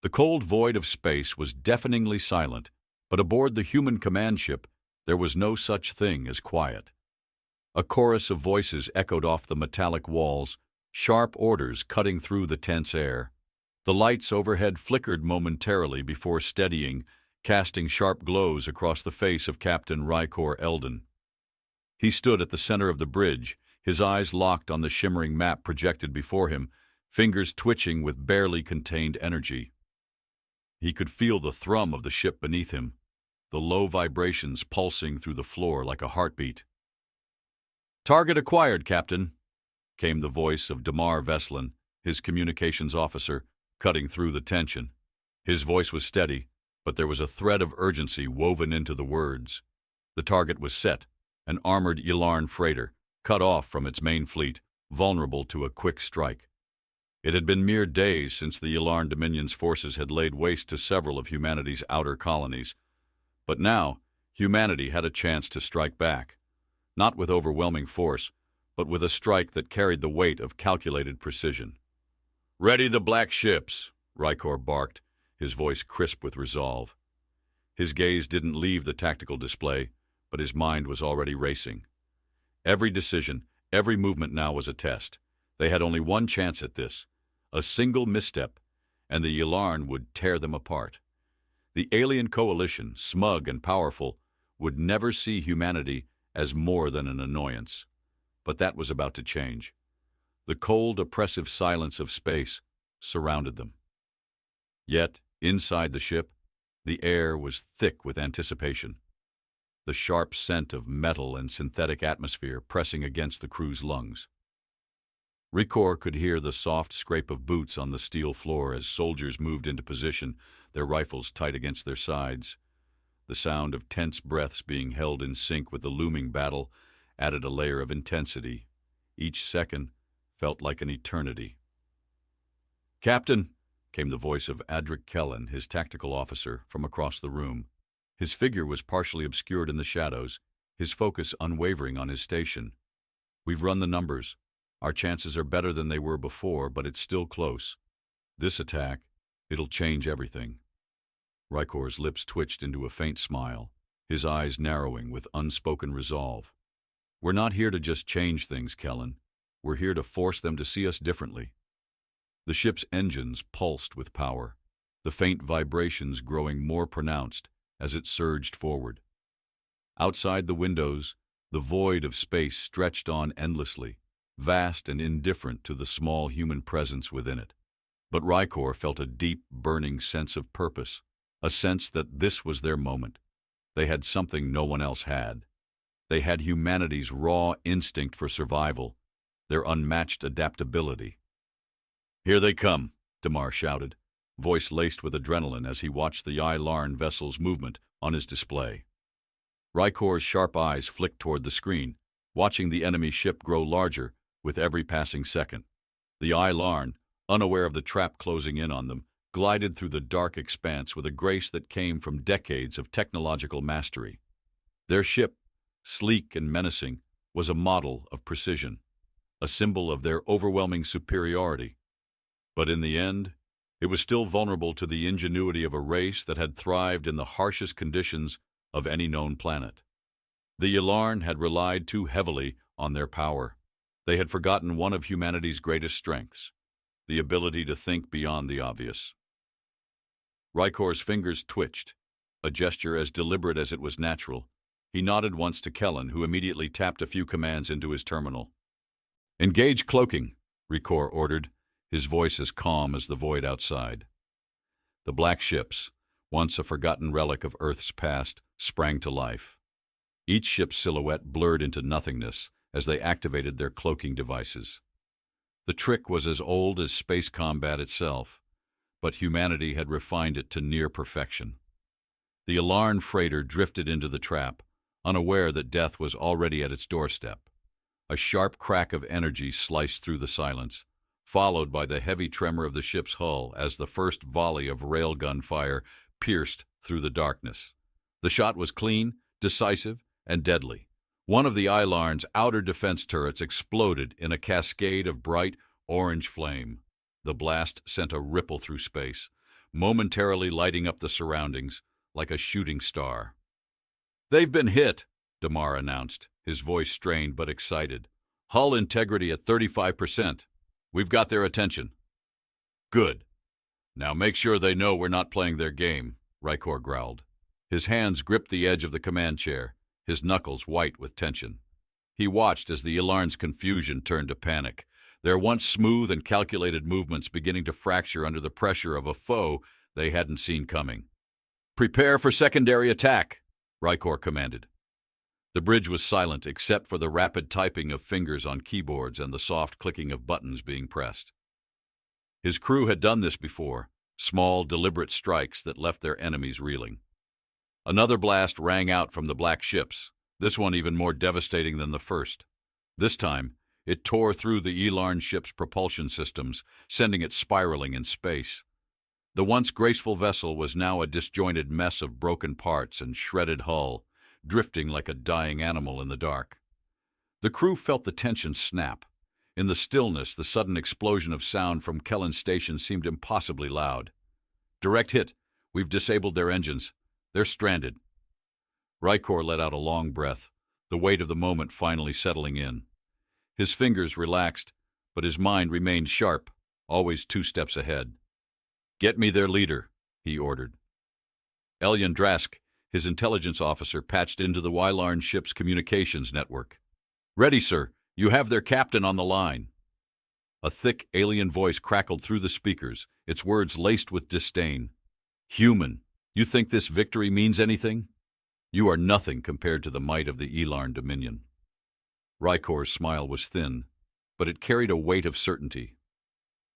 The cold void of space was deafeningly silent, but aboard the human command ship there was no such thing as quiet. A chorus of voices echoed off the metallic walls, sharp orders cutting through the tense air. The lights overhead flickered momentarily before steadying, casting sharp glows across the face of Captain Rykor Eldon. He stood at the center of the bridge, his eyes locked on the shimmering map projected before him, fingers twitching with barely contained energy. He could feel the thrum of the ship beneath him, the low vibrations pulsing through the floor like a heartbeat. "Target acquired, Captain," came the voice of Damar Veslin, his communications officer, cutting through the tension. His voice was steady, but there was a thread of urgency woven into the words. The target was set, an armored Ylarn freighter, cut off from its main fleet, vulnerable to a quick strike. It had been mere days since the Ylarn Dominion's forces had laid waste to several of humanity's outer colonies. But now, humanity had a chance to strike back, not with overwhelming force, but with a strike that carried the weight of calculated precision. "Ready the black ships," Rykor barked, his voice crisp with resolve. His gaze didn't leave the tactical display, but his mind was already racing. Every decision, every movement now was a test. They had only one chance at this. A single misstep, and the Ylarn would tear them apart. The alien coalition, smug and powerful, would never see humanity as more than an annoyance. But that was about to change. The cold, oppressive silence of space surrounded them. Yet, inside the ship, the air was thick with anticipation. The sharp scent of metal and synthetic atmosphere pressing against the crew's lungs. Rykor could hear the soft scrape of boots on the steel floor as soldiers moved into position, their rifles tight against their sides. The sound of tense breaths being held in sync with the looming battle added a layer of intensity. Each second felt like an eternity. "Captain," came the voice of Adric Kellen, his tactical officer, from across the room. His figure was partially obscured in the shadows, his focus unwavering on his station. "We've run the numbers. Our chances are better than they were before, but it's still close. This attack, it'll change everything." Rykor's lips twitched into a faint smile, his eyes narrowing with unspoken resolve. "We're not here to just change things, Kellen. We're here to force them to see us differently." The ship's engines pulsed with power, the faint vibrations growing more pronounced as it surged forward. Outside the windows, the void of space stretched on endlessly, vast and indifferent to the small human presence within it. But Rykor felt a deep, burning sense of purpose, a sense that this was their moment. They had something no one else had. They had humanity's raw instinct for survival, their unmatched adaptability. "Here they come," Damar shouted, voice laced with adrenaline as he watched the Ylarn vessel's movement on his display. Rykor's sharp eyes flicked toward the screen, watching the enemy ship grow larger with every passing second. The Ylarn, unaware of the trap closing in on them, glided through the dark expanse with a grace that came from decades of technological mastery. Their ship, sleek and menacing, was a model of precision, a symbol of their overwhelming superiority. But in the end, it was still vulnerable to the ingenuity of a race that had thrived in the harshest conditions of any known planet. The Ylarn had relied too heavily on their power. They had forgotten one of humanity's greatest strengths, the ability to think beyond the obvious. Rykor's fingers twitched, a gesture as deliberate as it was natural. He nodded once to Kellen, who immediately tapped a few commands into his terminal. "Engage cloaking," Rykor ordered, his voice as calm as the void outside. The black ships, once a forgotten relic of Earth's past, sprang to life. Each ship's silhouette blurred into nothingness as they activated their cloaking devices. The trick was as old as space combat itself, but humanity had refined it to near perfection. The Ylarn freighter drifted into the trap, unaware that death was already at its doorstep. A sharp crack of energy sliced through the silence, followed by the heavy tremor of the ship's hull as the first volley of railgun fire pierced through the darkness. The shot was clean, decisive, and deadly. One of the Ylarn's outer defense turrets exploded in a cascade of bright orange flame. The blast sent a ripple through space, momentarily lighting up the surroundings like a shooting star. "They've been hit," Damar announced, his voice strained but excited. "Hull integrity at 35%. We've got their attention." "Good. Now make sure they know we're not playing their game," Rykor growled. His hands gripped the edge of the command chair, his knuckles white with tension. He watched as the Ilarn's confusion turned to panic, their once smooth and calculated movements beginning to fracture under the pressure of a foe they hadn't seen coming. "Prepare for secondary attack," Rykor commanded. The bridge was silent except for the rapid typing of fingers on keyboards and the soft clicking of buttons being pressed. His crew had done this before, small, deliberate strikes that left their enemies reeling. Another blast rang out from the black ships, this one even more devastating than the first. This time, it tore through the Ilarn ship's propulsion systems, sending it spiraling in space. The once graceful vessel was now a disjointed mess of broken parts and shredded hull, drifting like a dying animal in the dark. The crew felt the tension snap. In the stillness, the sudden explosion of sound from Kellen's station seemed impossibly loud. "Direct hit. We've disabled their engines. They're stranded." Rykor let out a long breath, the weight of the moment finally settling in. His fingers relaxed, but his mind remained sharp, always 2 steps ahead. "Get me their leader," he ordered. Elyon Drask, his intelligence officer, patched into the Wylarn ship's communications network. "Ready, sir. You have their captain on the line." A thick alien voice crackled through the speakers, its words laced with disdain. "Human, you think this victory means anything? You are nothing compared to the might of the Ilarn Dominion." Rykor's smile was thin, but it carried a weight of certainty.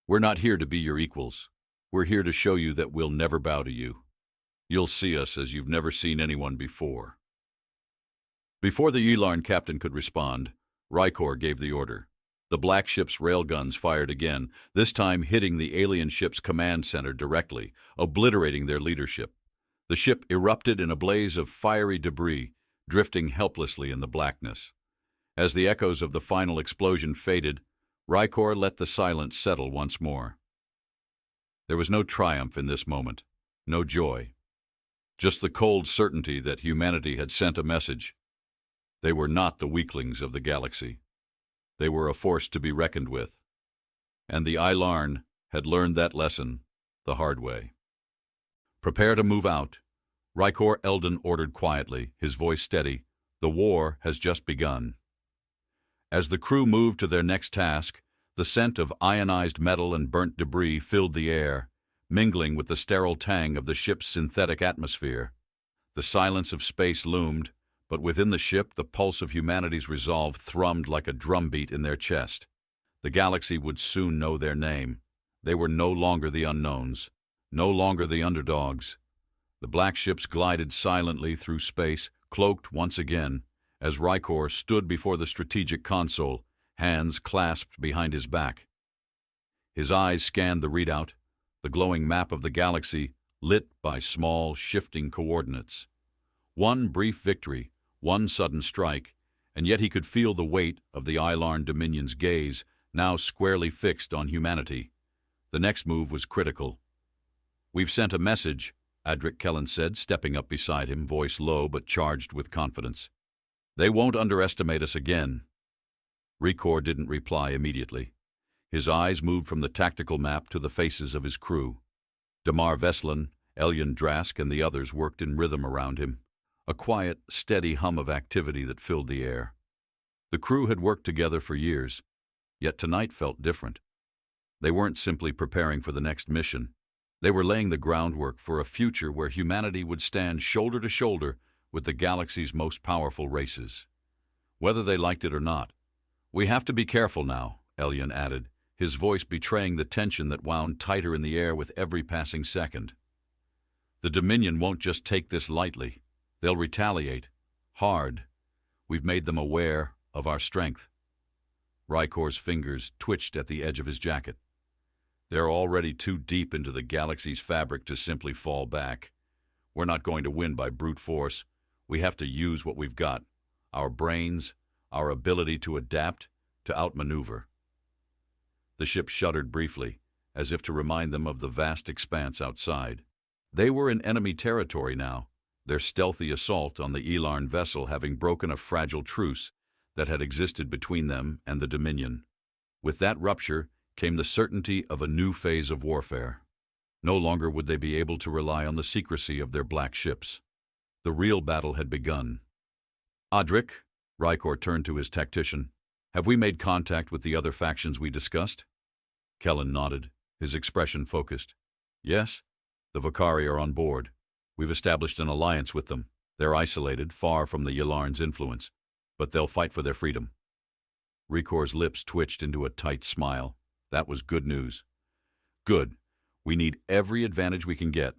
"We're not here to be your equals. We're here to show you that we'll never bow to you. You'll see us as you've never seen anyone before." Before the Ilarn captain could respond, Rykor gave the order. The black ship's railguns fired again, this time hitting the alien ship's command center directly, obliterating their leadership. The ship erupted in a blaze of fiery debris, drifting helplessly in the blackness. As the echoes of the final explosion faded, Rykor let the silence settle once more. There was no triumph in this moment, no joy. Just the cold certainty that humanity had sent a message. They were not the weaklings of the galaxy. They were a force to be reckoned with. And the Ilarn had learned that lesson the hard way. "Prepare to move out," Rykor Eldon ordered quietly, his voice steady. "The war has just begun." As the crew moved to their next task, the scent of ionized metal and burnt debris filled the air, mingling with the sterile tang of the ship's synthetic atmosphere. The silence of space loomed, but within the ship the pulse of humanity's resolve thrummed like a drumbeat in their chest. The galaxy would soon know their name. They were no longer the unknowns, no longer the underdogs. The black ships glided silently through space, cloaked once again, as Rykor stood before the strategic console, hands clasped behind his back. His eyes scanned the readout, the glowing map of the galaxy lit by small, shifting coordinates. One brief victory, one sudden strike, and yet he could feel the weight of the Ilarn Dominion's gaze, now squarely fixed on humanity. The next move was critical. "We've sent a message," Adric Kellen said, stepping up beside him, voice low but charged with confidence. "They won't underestimate us again." Rykor didn't reply immediately. His eyes moved from the tactical map to the faces of his crew. Damar Veslan, Elyon Drask, and the others worked in rhythm around him, a quiet, steady hum of activity that filled the air. The crew had worked together for years, yet tonight felt different. They weren't simply preparing for the next mission. They were laying the groundwork for a future where humanity would stand shoulder to shoulder with the galaxy's most powerful races. Whether they liked it or not. "We have to be careful now," Elyon added, his voice betraying the tension that wound tighter in the air with every passing second. "The Dominion won't just take this lightly. They'll retaliate. Hard. We've made them aware of our strength." Rykor's fingers twitched at the edge of his jacket. "They're already too deep into the galaxy's fabric to simply fall back. We're not going to win by brute force. We have to use what we've got. Our brains, our ability to adapt, to outmaneuver." The ship shuddered briefly, as if to remind them of the vast expanse outside. They were in enemy territory now, their stealthy assault on the Elarn vessel having broken a fragile truce that had existed between them and the Dominion. With that rupture came the certainty of a new phase of warfare. No longer would they be able to rely on the secrecy of their black ships. The real battle had begun. "Adric," Rykor turned to his tactician, "have we made contact with the other factions we discussed?" Kellen nodded, his expression focused. "Yes, the Vakari are on board. We've established an alliance with them. They're isolated, far from the Ylarn's influence, but they'll fight for their freedom." Rykor's lips twitched into a tight smile. That was good news. "Good. We need every advantage we can get.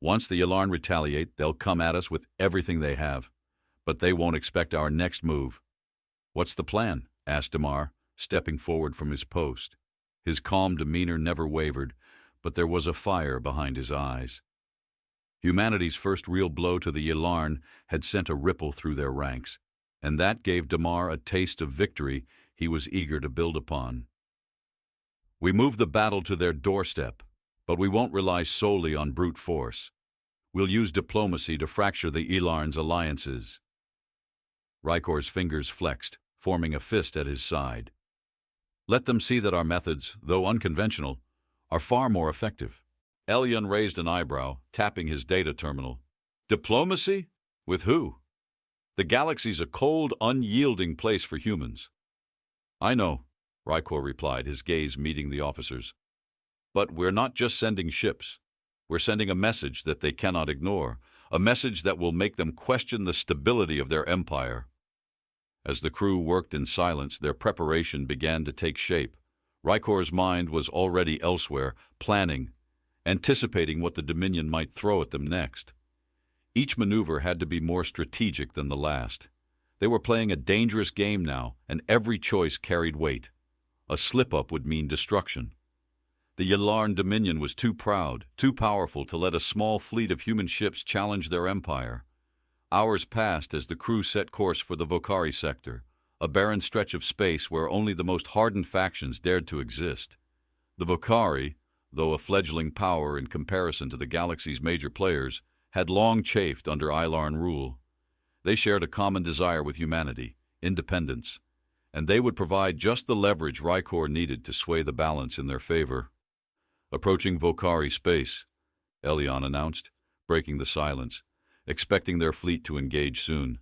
Once the Ylarn retaliate, they'll come at us with everything they have, but they won't expect our next move." "What's the plan?" asked Damar, stepping forward from his post. His calm demeanor never wavered, but there was a fire behind his eyes. Humanity's first real blow to the Ylarn had sent a ripple through their ranks, and that gave Damar a taste of victory he was eager to build upon. "We move the battle to their doorstep, but we won't rely solely on brute force. We'll use diplomacy to fracture the Elarn's alliances." Rykor's fingers flexed, forming a fist at his side. "Let them see that our methods, though unconventional, are far more effective." Elyon raised an eyebrow, tapping his data terminal. "Diplomacy? With who? The galaxy's a cold, unyielding place for humans." "I know," Rykor replied, his gaze meeting the officer's. "But we're not just sending ships. We're sending a message that they cannot ignore, a message that will make them question the stability of their empire." As the crew worked in silence, their preparation began to take shape. Rykor's mind was already elsewhere, planning, anticipating what the Dominion might throw at them next. Each maneuver had to be more strategic than the last. They were playing a dangerous game now, and every choice carried weight. A slip-up would mean destruction. The Ylarn Dominion was too proud, too powerful to let a small fleet of human ships challenge their empire. Hours passed as the crew set course for the Vokari sector, a barren stretch of space where only the most hardened factions dared to exist. The Vokari, though a fledgling power in comparison to the galaxy's major players, had long chafed under Ylarn rule. They shared a common desire with humanity, independence, and they would provide just the leverage Rykor needed to sway the balance in their favor. "Approaching Vokari space," Elyon announced, breaking the silence, expecting their fleet to engage soon.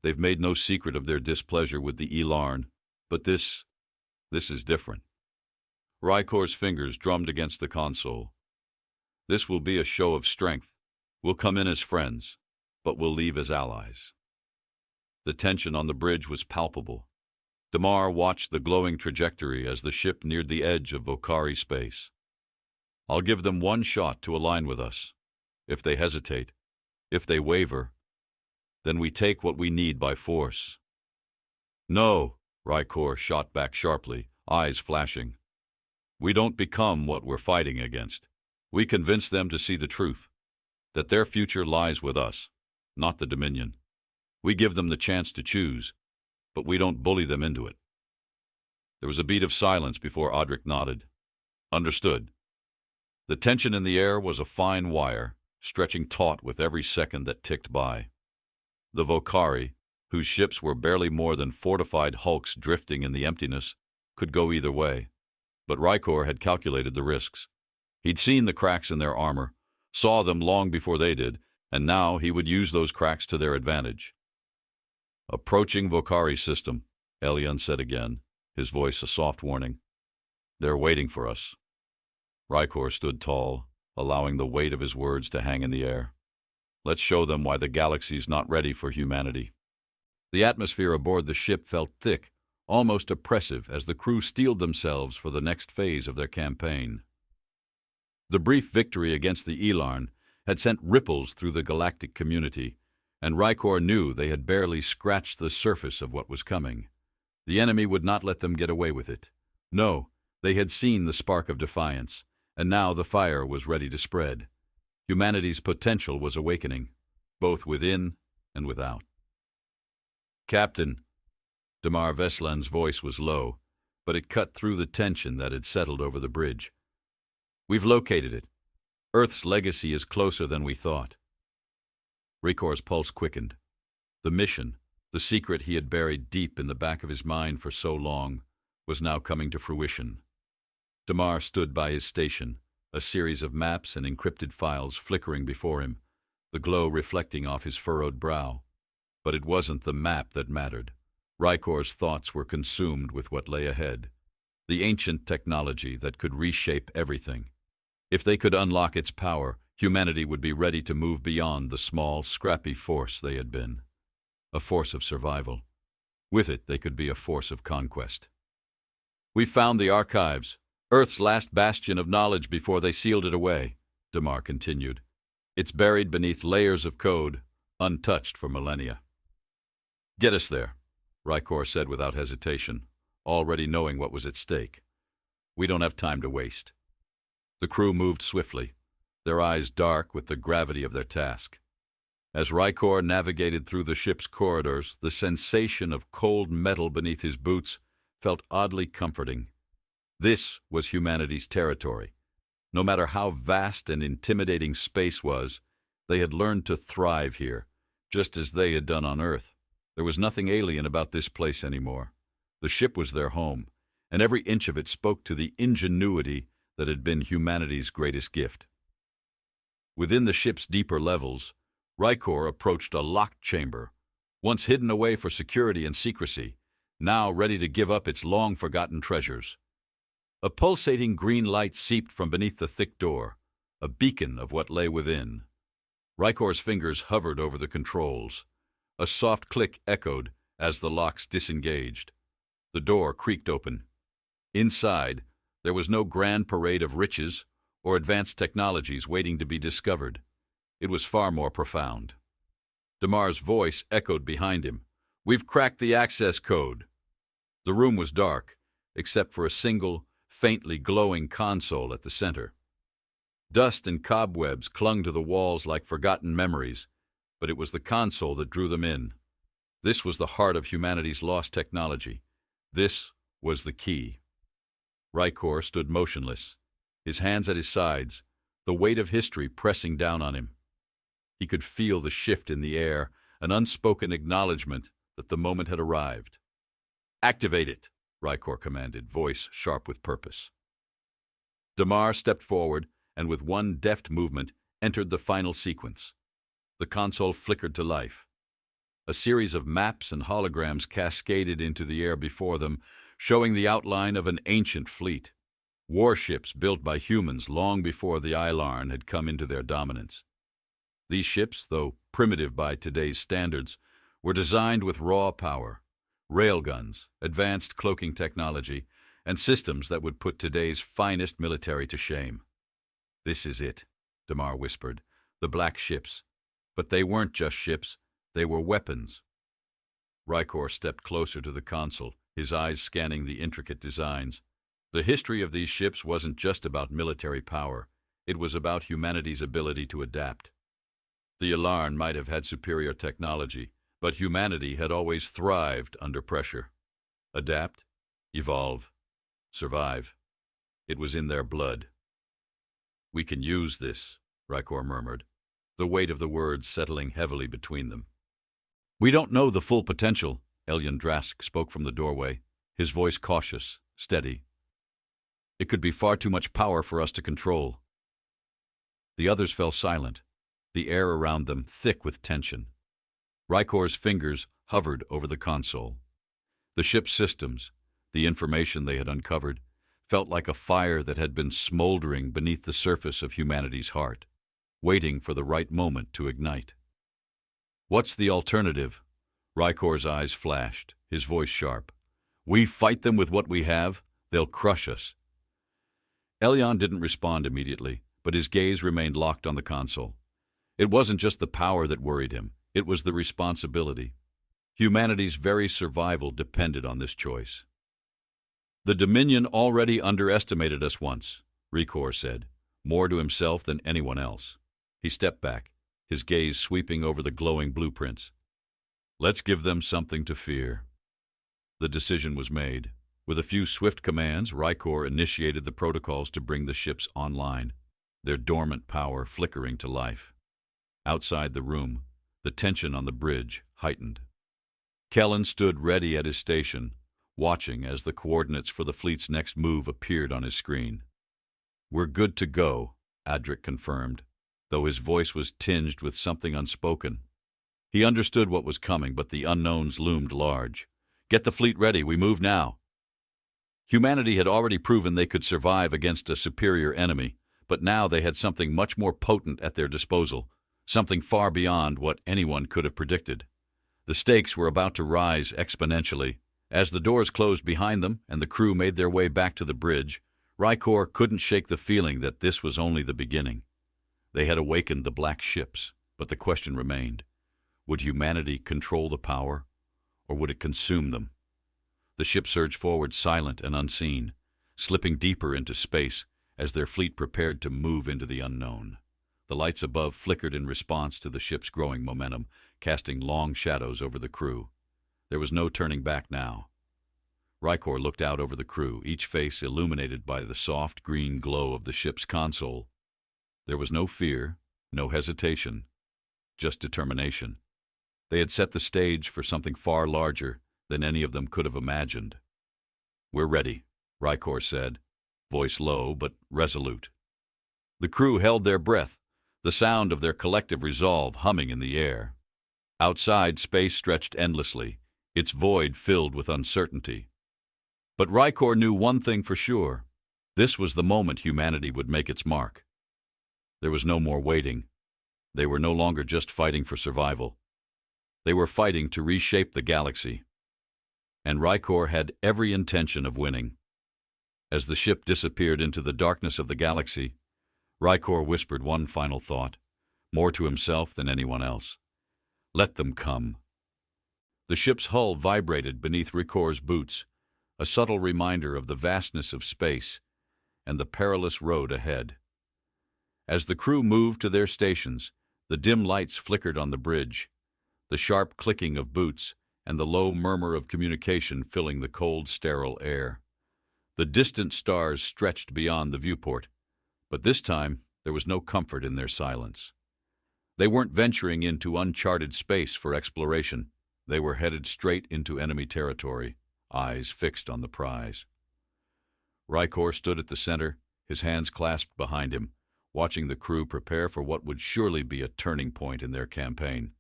They've made no secret of their displeasure with the Elarn, but this is different. Rykor's fingers drummed against the console. "This will be a show of strength. We'll come in as friends, but we'll leave as allies." The tension on the bridge was palpable. Damar watched the glowing trajectory as the ship neared the edge of Vokari space. "I'll give them one shot to align with us. If they hesitate, if they waver, then we take what we need by force." "No," Rykor shot back sharply, eyes flashing. "We don't become what we're fighting against. We convince them to see the truth, that their future lies with us, not the Dominion. We give them the chance to choose, but we don't bully them into it." There was a beat of silence before Adric nodded. "Understood." The tension in the air was a fine wire, stretching taut with every second that ticked by. The Vokari, whose ships were barely more than fortified hulks drifting in the emptiness, could go either way. But Rykor had calculated the risks. He'd seen the cracks in their armor, saw them long before they did, and now he would use those cracks to their advantage. "Approaching Vokari system," Elyon said again, his voice a soft warning. "They're waiting for us." Rykor stood tall, allowing the weight of his words to hang in the air. "Let's show them why the galaxy's not ready for humanity." The atmosphere aboard the ship felt thick, almost oppressive, as the crew steeled themselves for the next phase of their campaign. The brief victory against the Elarn had sent ripples through the galactic community, and Rykor knew they had barely scratched the surface of what was coming. The enemy would not let them get away with it. No, they had seen the spark of defiance, and now the fire was ready to spread. Humanity's potential was awakening, both within and without. "Captain," Damar Veslan's voice was low, but it cut through the tension that had settled over the bridge. We've located it. Earth's legacy is closer than we thought. Rekor's pulse quickened. The mission, the secret he had buried deep in the back of his mind for so long, was now coming to fruition. Damar stood by his station, a series of maps and encrypted files flickering before him, the glow reflecting off his furrowed brow. But it wasn't the map that mattered. Rikor's thoughts were consumed with what lay ahead, the ancient technology that could reshape everything. If they could unlock its power, humanity would be ready to move beyond the small, scrappy force they had been. A force of survival. With it, they could be a force of conquest. "We found the archives, Earth's last bastion of knowledge before they sealed it away," Damar continued. "It's buried beneath layers of code, untouched for millennia." "Get us there," Rykor said without hesitation, already knowing what was at stake. "We don't have time to waste." The crew moved swiftly, their eyes dark with the gravity of their task. As Rykor navigated through the ship's corridors, the sensation of cold metal beneath his boots felt oddly comforting. This was humanity's territory. No matter how vast and intimidating space was, they had learned to thrive here, just as they had done on Earth. There was nothing alien about this place anymore. The ship was their home, and every inch of it spoke to the ingenuity that had been humanity's greatest gift. Within the ship's deeper levels, Rykor approached a locked chamber, once hidden away for security and secrecy, now ready to give up its long-forgotten treasures. A pulsating green light seeped from beneath the thick door, a beacon of what lay within. Rykor's fingers hovered over the controls. A soft click echoed as the locks disengaged. The door creaked open. Inside, there was no grand parade of riches or advanced technologies waiting to be discovered. It was far more profound. Damar's voice echoed behind him. "We've cracked the access code." The room was dark, except for a single, faintly glowing console at the center. Dust and cobwebs clung to the walls like forgotten memories, but it was the console that drew them in. This was the heart of humanity's lost technology. This was the key. Rykor stood motionless, his hands at his sides, the weight of history pressing down on him. He could feel the shift in the air, an unspoken acknowledgement that the moment had arrived. "Activate it," Rykor commanded, voice sharp with purpose. Damar stepped forward and with one deft movement entered the final sequence. The console flickered to life. A series of maps and holograms cascaded into the air before them, showing the outline of an ancient fleet. Warships built by humans long before the Ilarn had come into their dominance. These ships, though primitive by today's standards, were designed with raw power, railguns, advanced cloaking technology, and systems that would put today's finest military to shame. "This is it," Damar whispered, "the black ships. But they weren't just ships, they were weapons." Rykor stepped closer to the console, his eyes scanning the intricate designs. The history of these ships wasn't just about military power, it was about humanity's ability to adapt. The Ilarn might have had superior technology, but humanity had always thrived under pressure. Adapt, evolve, survive. It was in their blood. "We can use this," Rykor murmured, the weight of the words settling heavily between them. "We don't know the full potential," Elyon Drask spoke from the doorway, his voice cautious, steady. "It could be far too much power for us to control." The others fell silent, the air around them thick with tension. Rykor's fingers hovered over the console. The ship's systems, the information they had uncovered, felt like a fire that had been smoldering beneath the surface of humanity's heart, waiting for the right moment to ignite. "What's the alternative?" Rykor's eyes flashed, his voice sharp. "We fight them with what we have, they'll crush us." Elyon didn't respond immediately, but his gaze remained locked on the console. It wasn't just the power that worried him, it was the responsibility. Humanity's very survival depended on this choice. "The Dominion already underestimated us once," Rykor said, more to himself than anyone else. He stepped back, his gaze sweeping over the glowing blueprints. "Let's give them something to fear." The decision was made. With a few swift commands, Rykor initiated the protocols to bring the ships online, their dormant power flickering to life. Outside the room, the tension on the bridge heightened. Kellen stood ready at his station, watching as the coordinates for the fleet's next move appeared on his screen. "We're good to go," Adric confirmed, though his voice was tinged with something unspoken. He understood what was coming, but the unknowns loomed large. "Get the fleet ready, we move now." Humanity had already proven they could survive against a superior enemy, but now they had something much more potent at their disposal, something far beyond what anyone could have predicted. The stakes were about to rise exponentially. As the doors closed behind them and the crew made their way back to the bridge, Rykor couldn't shake the feeling that this was only the beginning. They had awakened the black ships, but the question remained. Would humanity control the power, or would it consume them? The ship surged forward silent and unseen, slipping deeper into space as their fleet prepared to move into the unknown. The lights above flickered in response to the ship's growing momentum, casting long shadows over the crew. There was no turning back now. Rykor looked out over the crew, each face illuminated by the soft green glow of the ship's console. There was no fear, no hesitation, just determination. They had set the stage for something far larger than any of them could have imagined. "We're ready," Rykor said, voice low but resolute. The crew held their breath, the sound of their collective resolve humming in the air. Outside, space stretched endlessly, its void filled with uncertainty. But Rykor knew one thing for sure. This was the moment humanity would make its mark. There was no more waiting. They were no longer just fighting for survival. They were fighting to reshape the galaxy. And Rykor had every intention of winning. As the ship disappeared into the darkness of the galaxy, Rykor whispered one final thought, more to himself than anyone else. Let them come. The ship's hull vibrated beneath Rykor's boots, a subtle reminder of the vastness of space and the perilous road ahead. As the crew moved to their stations, the dim lights flickered on the bridge, the sharp clicking of boots and the low murmur of communication filling the cold, sterile air. The distant stars stretched beyond the viewport, but this time there was no comfort in their silence. They weren't venturing into uncharted space for exploration. They were headed straight into enemy territory, eyes fixed on the prize. Rykor stood at the center, his hands clasped behind him, watching the crew prepare for what would surely be a turning point in their campaign.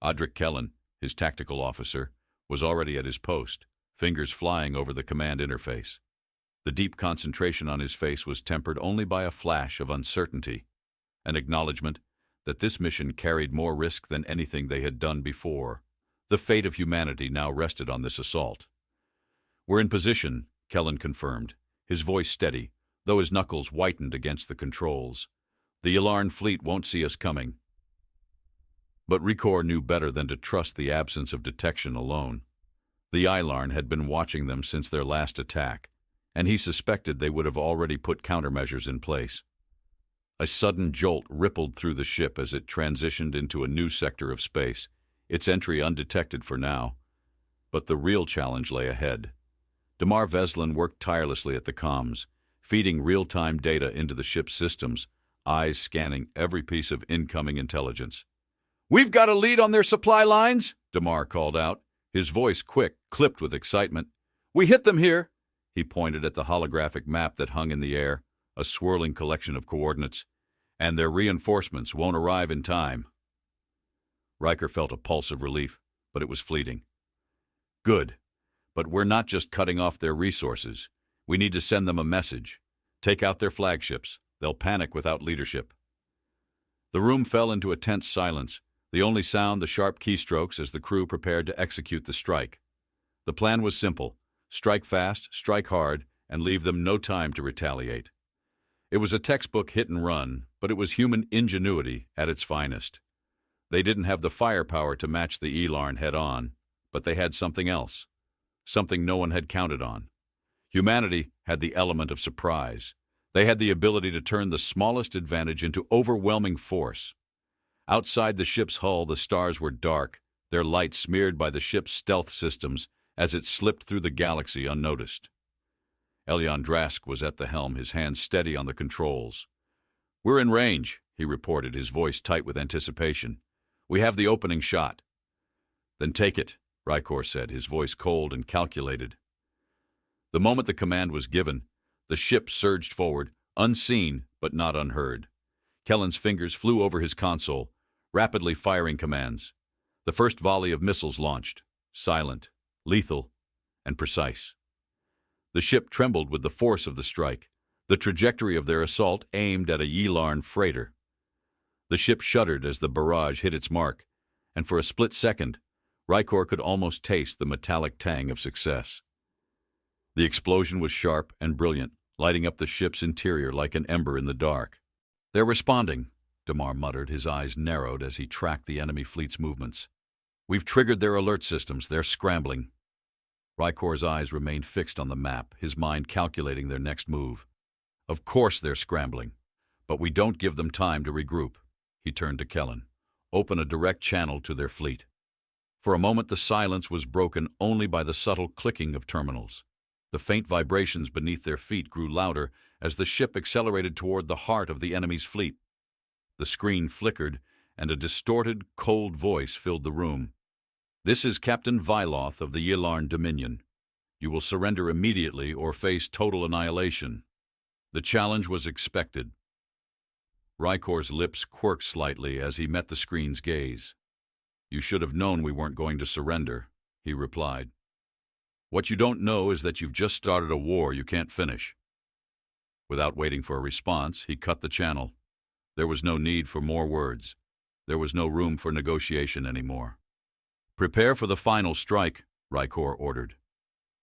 Adric Kellen, his tactical officer, was already at his post, fingers flying over the command interface. The deep concentration on his face was tempered only by a flash of uncertainty, an acknowledgement that this mission carried more risk than anything they had done before. The fate of humanity now rested on this assault. "We're in position," Kellen confirmed, his voice steady, though his knuckles whitened against the controls. "The Ylarn fleet won't see us coming." But Rykor knew better than to trust the absence of detection alone. The Ylarn had been watching them since their last attack, and he suspected they would have already put countermeasures in place. A sudden jolt rippled through the ship as it transitioned into a new sector of space, its entry undetected for now. But the real challenge lay ahead. Damar Veslin worked tirelessly at the comms, feeding real-time data into the ship's systems, eyes scanning every piece of incoming intelligence. "We've got a lead on their supply lines," Damar called out, his voice quick, clipped with excitement. "We hit them here." He pointed at the holographic map that hung in the air, a swirling collection of coordinates. "And their reinforcements won't arrive in time." Riker felt a pulse of relief, but it was fleeting. "Good. But we're not just cutting off their resources. We need to send them a message. Take out their flagships. They'll panic without leadership." The room fell into a tense silence, the only sound the sharp keystrokes as the crew prepared to execute the strike. The plan was simple: strike fast, strike hard, and leave them no time to retaliate. It was a textbook hit and run, but it was human ingenuity at its finest. They didn't have the firepower to match the Ylarn head-on, but they had something else, something no one had counted on. Humanity had the element of surprise. They had the ability to turn the smallest advantage into overwhelming force. Outside the ship's hull, the stars were dark, their light smeared by the ship's stealth systems as it slipped through the galaxy unnoticed. Elyon Drask was at the helm, his hands steady on the controls. "We're in range," he reported, his voice tight with anticipation. "We have the opening shot." "Then take it," Rykor said, his voice cold and calculated. The moment the command was given, the ship surged forward, unseen but not unheard. Kellen's fingers flew over his console, rapidly firing commands. The first volley of missiles launched, silent, lethal, and precise. The ship trembled with the force of the strike, the trajectory of their assault aimed at a Ylarn freighter. The ship shuddered as the barrage hit its mark, and for a split second, Rykor could almost taste the metallic tang of success. The explosion was sharp and brilliant, lighting up the ship's interior like an ember in the dark. "They're responding," Damar muttered, his eyes narrowed as he tracked the enemy fleet's movements. "We've triggered their alert systems. They're scrambling." Rykor's eyes remained fixed on the map, his mind calculating their next move. "Of course they're scrambling, but we don't give them time to regroup." He turned to Kellen. "Open a direct channel to their fleet." For a moment the silence was broken only by the subtle clicking of terminals. The faint vibrations beneath their feet grew louder as the ship accelerated toward the heart of the enemy's fleet. The screen flickered, and a distorted, cold voice filled the room. "This is Captain Vyloth of the Ylarn Dominion. You will surrender immediately or face total annihilation." The challenge was expected. Rykor's lips quirked slightly as he met the screen's gaze. "You should have known we weren't going to surrender," he replied. "What you don't know is that you've just started a war you can't finish." Without waiting for a response, he cut the channel. There was no need for more words. There was no room for negotiation anymore. "Prepare for the final strike," Rykor ordered.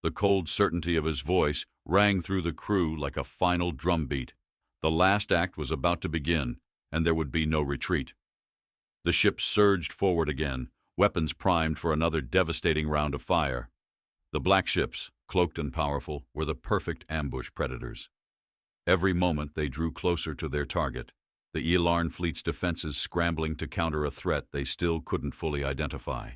The cold certainty of his voice rang through the crew like a final drumbeat. The last act was about to begin, and there would be no retreat. The ship surged forward again, weapons primed for another devastating round of fire. The black ships, cloaked and powerful, were the perfect ambush predators. Every moment they drew closer to their target, the Ylarn fleet's defenses scrambling to counter a threat they still couldn't fully identify.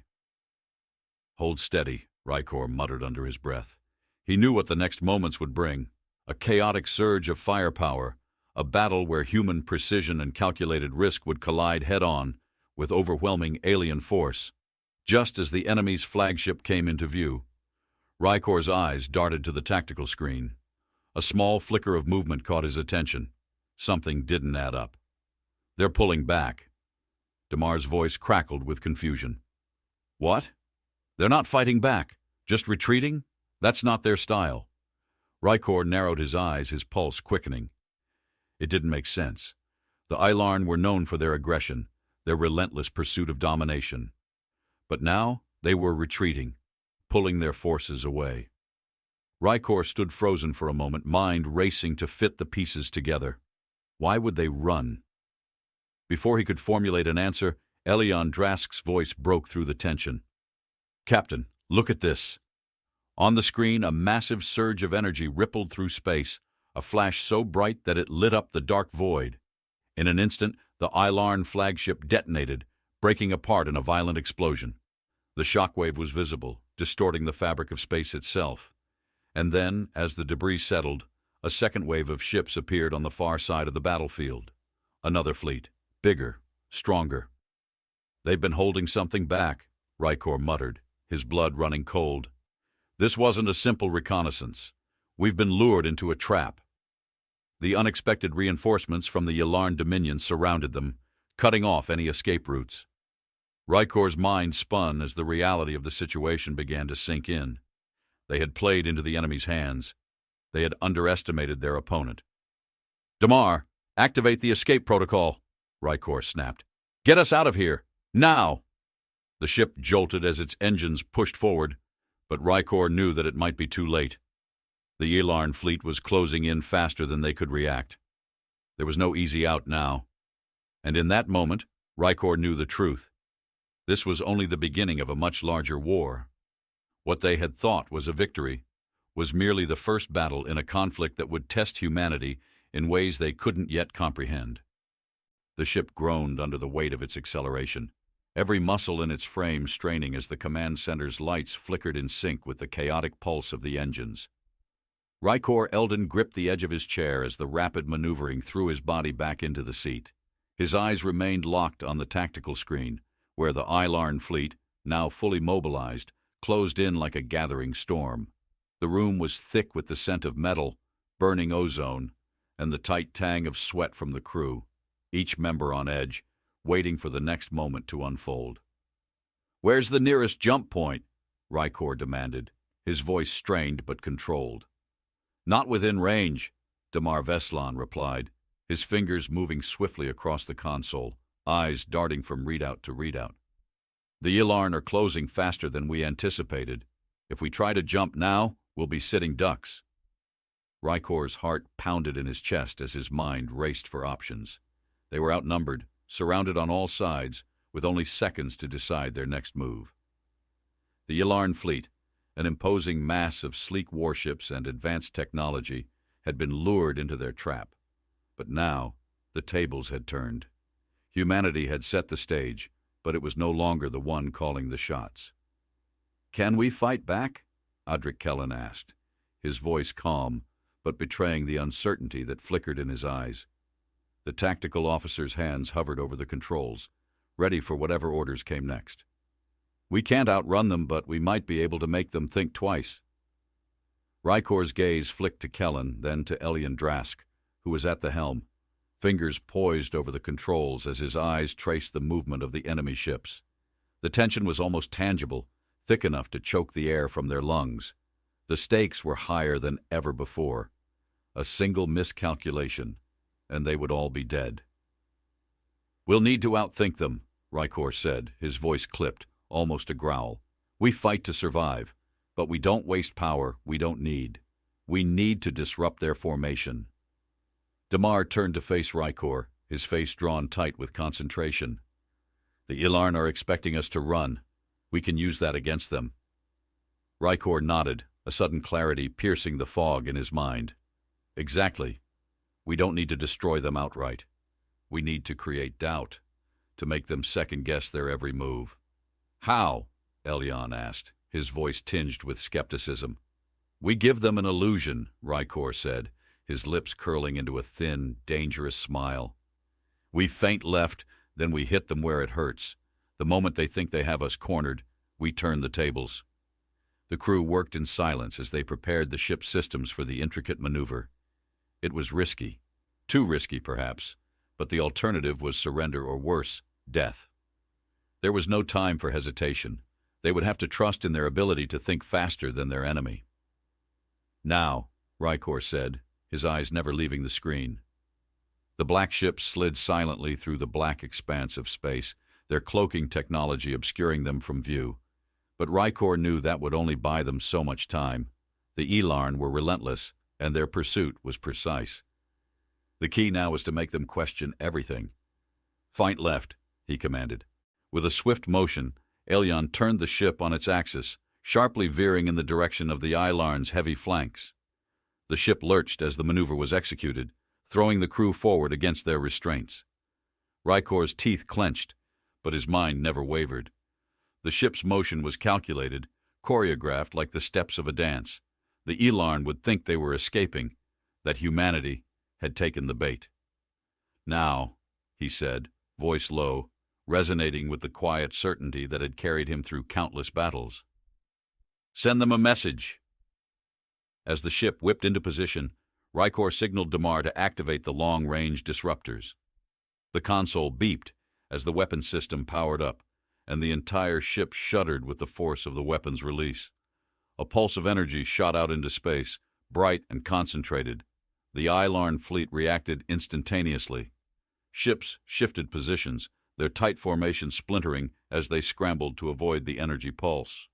"Hold steady," Rykor muttered under his breath. He knew what the next moments would bring. A chaotic surge of firepower, a battle where human precision and calculated risk would collide head-on with overwhelming alien force. Just as the enemy's flagship came into view, Rykor's eyes darted to the tactical screen. A small flicker of movement caught his attention. Something didn't add up. "They're pulling back." Damar's voice crackled with confusion. "What? They're not fighting back, just retreating? That's not their style." Rykor narrowed his eyes, his pulse quickening. It didn't make sense. The Ylarn were known for their aggression, their relentless pursuit of domination. But now they were retreating, pulling their forces away. Rykor stood frozen for a moment, mind racing to fit the pieces together. Why would they run? Before he could formulate an answer, Elyon Drask's voice broke through the tension. "Captain, look at this." On the screen, a massive surge of energy rippled through space, a flash so bright that it lit up the dark void. In an instant, the Ylarn flagship detonated, breaking apart in a violent explosion. The shockwave was visible, distorting the fabric of space itself. And then, as the debris settled, a second wave of ships appeared on the far side of the battlefield. Another fleet, bigger, stronger. "They've been holding something back," Rykor muttered, his blood running cold. "This wasn't a simple reconnaissance. We've been lured into a trap." The unexpected reinforcements from the Ylarn Dominion surrounded them, cutting off any escape routes. Rykor's mind spun as the reality of the situation began to sink in. They had played into the enemy's hands. They had underestimated their opponent. "Damar, activate the escape protocol," Rykor snapped. "Get us out of here, now!" The ship jolted as its engines pushed forward, but Rykor knew that it might be too late. The Ylarn fleet was closing in faster than they could react. There was no easy out now. And in that moment, Rykor knew the truth. This was only the beginning of a much larger war. What they had thought was a victory was merely the first battle in a conflict that would test humanity in ways they couldn't yet comprehend. The ship groaned under the weight of its acceleration. every muscle in its frame straining as the command center's lights flickered in sync with the chaotic pulse of the engines. Rykor Eldon gripped the edge of his chair as the rapid maneuvering threw his body back into the seat. His eyes remained locked on the tactical screen, where the Ilarn fleet, now fully mobilized, closed in like a gathering storm. The room was thick with the scent of metal, burning ozone, and the tight tang of sweat from the crew, each member on edge, waiting for the next moment to unfold. "Where's the nearest jump point?" Rykor demanded, his voice strained but controlled. "Not within range," Damar Veslan replied, his fingers moving swiftly across the console, eyes darting from readout to readout. "The Ilarn are closing faster than we anticipated. If we try to jump now, we'll be sitting ducks." Rykor's heart pounded in his chest as his mind raced for options. They were outnumbered, surrounded on all sides, with only seconds to decide their next move. The Ilarn fleet, an imposing mass of sleek warships and advanced technology, had been lured into their trap. But now, the tables had turned. Humanity had set the stage, but it was no longer the one calling the shots. "Can we fight back?" Adric Kellen asked, his voice calm, but betraying the uncertainty that flickered in his eyes. The tactical officer's hands hovered over the controls, ready for whatever orders came next. "We can't outrun them, but we might be able to make them think twice." Rykor's gaze flicked to Kellen, then to Elian Drask, who was at the helm, fingers poised over the controls as his eyes traced the movement of the enemy ships. The tension was almost tangible, thick enough to choke the air from their lungs. The stakes were higher than ever before. A single miscalculation, and they would all be dead. "We'll need to outthink them," Rykor said, his voice clipped, almost a growl. "We fight to survive, but we don't waste power we don't need. We need to disrupt their formation." Damar turned to face Rykor, his face drawn tight with concentration. "The Ilarn are expecting us to run. We can use that against them." Rykor nodded, a sudden clarity piercing the fog in his mind. "Exactly. We don't need to destroy them outright. We need to create doubt, to make them second-guess their every move." "How?" Elian asked, his voice tinged with skepticism. "We give them an illusion," Rykor said, his lips curling into a thin, dangerous smile. "We feint left, then we hit them where it hurts. The moment they think they have us cornered, we turn the tables." The crew worked in silence as they prepared the ship's systems for the intricate maneuver. It was risky. Too risky, perhaps, but the alternative was surrender or worse, death. There was no time for hesitation. They would have to trust in their ability to think faster than their enemy. "Now," Rykor said, his eyes never leaving the screen. The black ships slid silently through the black expanse of space, their cloaking technology obscuring them from view. But Rykor knew that would only buy them so much time. The Ilarn were relentless, and their pursuit was precise. The key now was to make them question everything. "Feint left," he commanded. With a swift motion, Elian turned the ship on its axis, sharply veering in the direction of the Ilarn's heavy flanks. The ship lurched as the maneuver was executed, throwing the crew forward against their restraints. Rykor's teeth clenched, but his mind never wavered. The ship's motion was calculated, choreographed like the steps of a dance. The Ilarn would think they were escaping, that humanity had taken the bait. "Now," he said, voice low, resonating with the quiet certainty that had carried him through countless battles. "Send them a message." As the ship whipped into position, Rykor signaled Damar to activate the long-range disruptors. The console beeped as the weapon system powered up, and the entire ship shuddered with the force of the weapon's release. A pulse of energy shot out into space, bright and concentrated. The Ilarn fleet reacted instantaneously. Ships shifted positions, their tight formation splintering as they scrambled to avoid the energy pulse.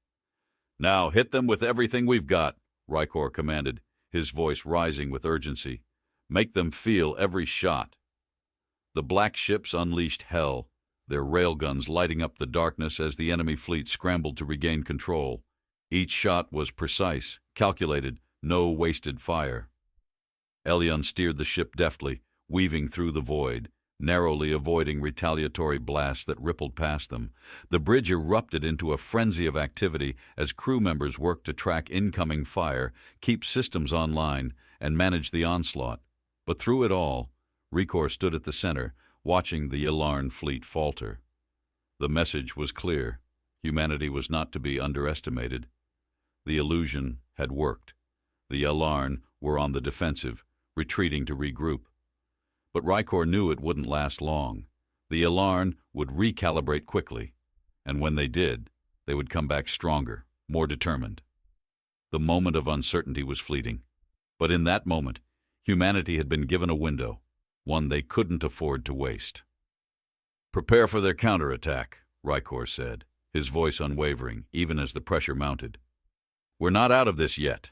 "Now hit them with everything we've got," Rykor commanded, his voice rising with urgency. "Make them feel every shot." The black ships unleashed hell, their railguns lighting up the darkness as the enemy fleet scrambled to regain control. Each shot was precise, calculated, no wasted fire. Elian steered the ship deftly, weaving through the void, narrowly avoiding retaliatory blasts that rippled past them. The bridge erupted into a frenzy of activity as crew members worked to track incoming fire, keep systems online, and manage the onslaught. But through it all, Rekor stood at the center, watching the Ylarn fleet falter. The message was clear. Humanity was not to be underestimated. The illusion had worked. The Ylarn were on the defensive, retreating to regroup. But Rekor knew it wouldn't last long. The Ylarn would recalibrate quickly, and when they did, they would come back stronger, more determined. The moment of uncertainty was fleeting, but in that moment, humanity had been given a window, one they couldn't afford to waste. "Prepare for their counterattack," Rekor said, his voice unwavering, even as the pressure mounted. "We're not out of this yet."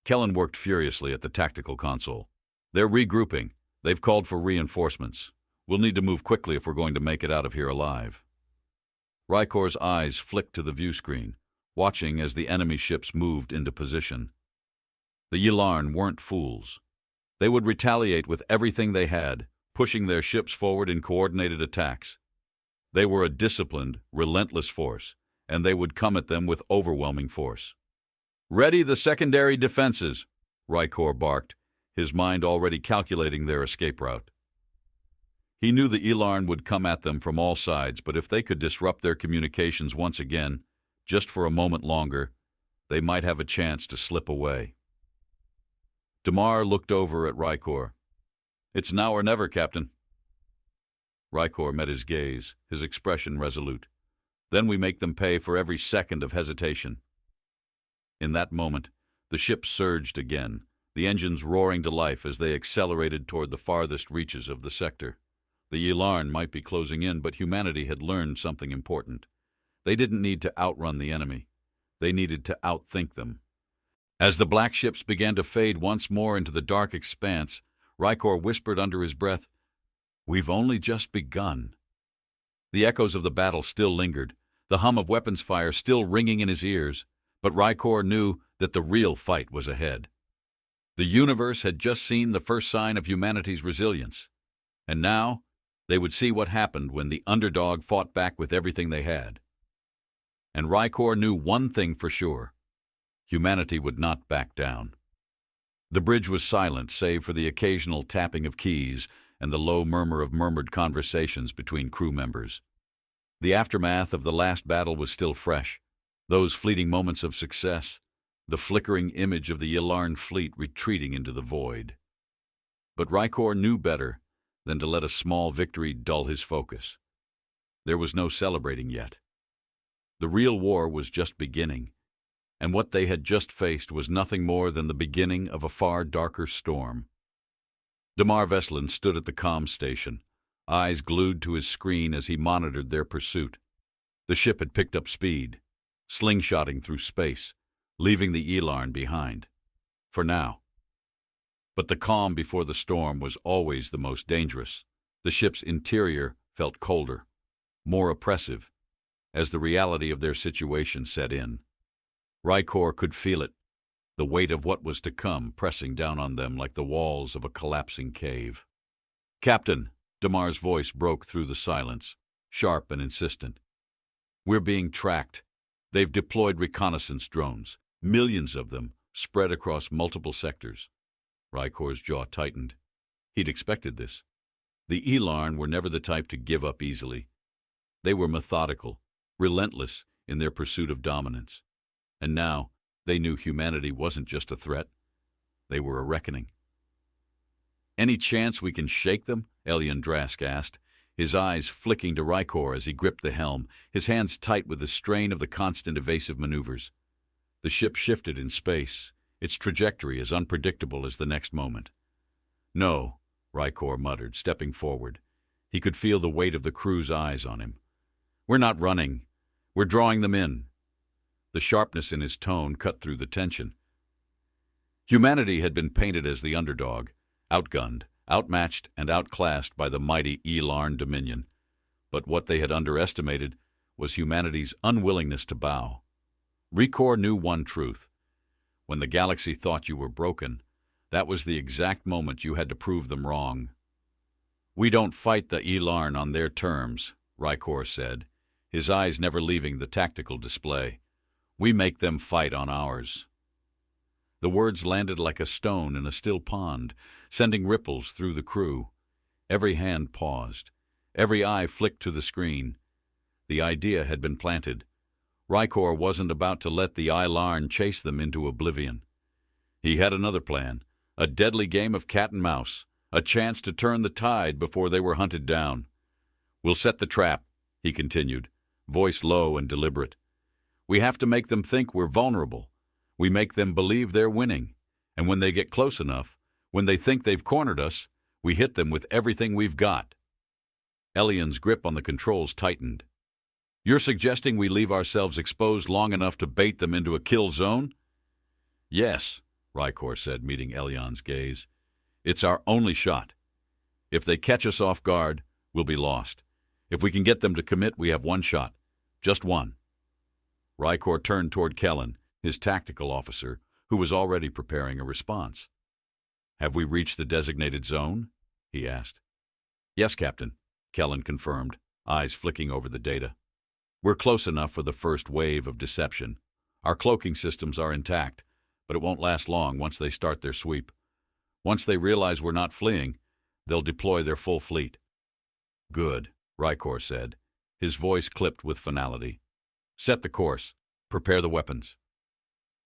Kellen worked furiously at the tactical console. "They're regrouping. They've called for reinforcements. We'll need to move quickly if we're going to make it out of here alive." Rekor's eyes flicked to the view screen, watching as the enemy ships moved into position. The Ylarn weren't fools. They would retaliate with everything they had, pushing their ships forward in coordinated attacks. They were a disciplined, relentless force, and they would come at them with overwhelming force. "Ready the secondary defenses," Rekor barked, his mind already calculating their escape route. He knew the Ylarn would come at them from all sides, but if they could disrupt their communications once again, just for a moment longer, they might have a chance to slip away. Damar looked over at Rekor. "It's now or never, Captain." Rekor met his gaze, his expression resolute. "Then we make them pay for every second of hesitation." In that moment, the ship surged again, the engines roaring to life as they accelerated toward the farthest reaches of the sector. The Ylarn might be closing in, but humanity had learned something important. They didn't need to outrun the enemy. They needed to outthink them. As the black ships began to fade once more into the dark expanse, Rekor whispered under his breath, "We've only just begun." The echoes of the battle still lingered, the hum of weapons fire still ringing in his ears, but Rekor knew that the real fight was ahead. The universe had just seen the first sign of humanity's resilience, and now they would see what happened when the underdog fought back with everything they had. And Rekor knew one thing for sure: humanity would not back down. The bridge was silent, save for the occasional tapping of keys and the low murmur of murmured conversations between crew members. The aftermath of the last battle was still fresh, those fleeting moments of success, the flickering image of the Ylarn fleet retreating into the void. But Rekor knew better than to let a small victory dull his focus. There was no celebrating yet. The real war was just beginning, and what they had just faced was nothing more than the beginning of a far darker storm. Damar Veslin stood at the comm station, eyes glued to his screen as he monitored their pursuit. The ship had picked up speed, slingshotting through space, leaving the Ylarn behind. For now. But the calm before the storm was always the most dangerous. The ship's interior felt colder, more oppressive, as the reality of their situation set in. Rekor could feel it, the weight of what was to come pressing down on them like the walls of a collapsing cave. "Captain," Damar's voice broke through the silence, sharp and insistent. "We're being tracked. They've deployed reconnaissance drones, millions of them, spread across multiple sectors." Rekor's jaw tightened. He'd expected this. The Ylarn were never the type to give up easily. They were methodical, relentless in their pursuit of dominance. And now they knew humanity wasn't just a threat. They were a reckoning. "Any chance we can shake them?" Elian Drask asked, his eyes flicking to Rekor as he gripped the helm, his hands tight with the strain of the constant evasive maneuvers. The ship shifted in space, its trajectory as unpredictable as the next moment. "No," Rekor muttered, stepping forward. He could feel the weight of the crew's eyes on him. "We're not running. We're drawing them in." The sharpness in his tone cut through the tension. Humanity had been painted as the underdog, outgunned, outmatched, and outclassed by the mighty Ylarn dominion. But what they had underestimated was humanity's unwillingness to bow. Rekor knew one truth. When the galaxy thought you were broken, that was the exact moment you had to prove them wrong. We don't fight the Elarn on their terms, Rykor said, his eyes never leaving the tactical display. We make them fight on ours. The words landed like a stone in a still pond, sending ripples through the crew. Every hand paused. Every eye flicked to the screen. The idea had been planted. Rykor wasn't about to let the Elarn chase them into oblivion. He had another plan, a deadly game of cat and mouse, a chance to turn the tide before they were hunted down. We'll set the trap, he continued, voice low and deliberate. We have to make them think we're vulnerable. We make them believe they're winning. And when they get close enough, when they think they've cornered us, we hit them with everything we've got. Elian's grip on the controls tightened. You're suggesting we leave ourselves exposed long enough to bait them into a kill zone? Yes, Rykor said, meeting Elian's gaze. It's our only shot. If they catch us off guard, we'll be lost. If we can get them to commit, we have one shot. Just one. Rykor turned toward Kellen, his tactical officer, who was already preparing a response. Have we reached the designated zone? He asked. Yes, Captain, Kellen confirmed, eyes flicking over the data. We're close enough for the first wave of deception. Our cloaking systems are intact, but it won't last long once they start their sweep. Once they realize we're not fleeing, they'll deploy their full fleet. Good, Rykor said, his voice clipped with finality. Set the course. Prepare the weapons.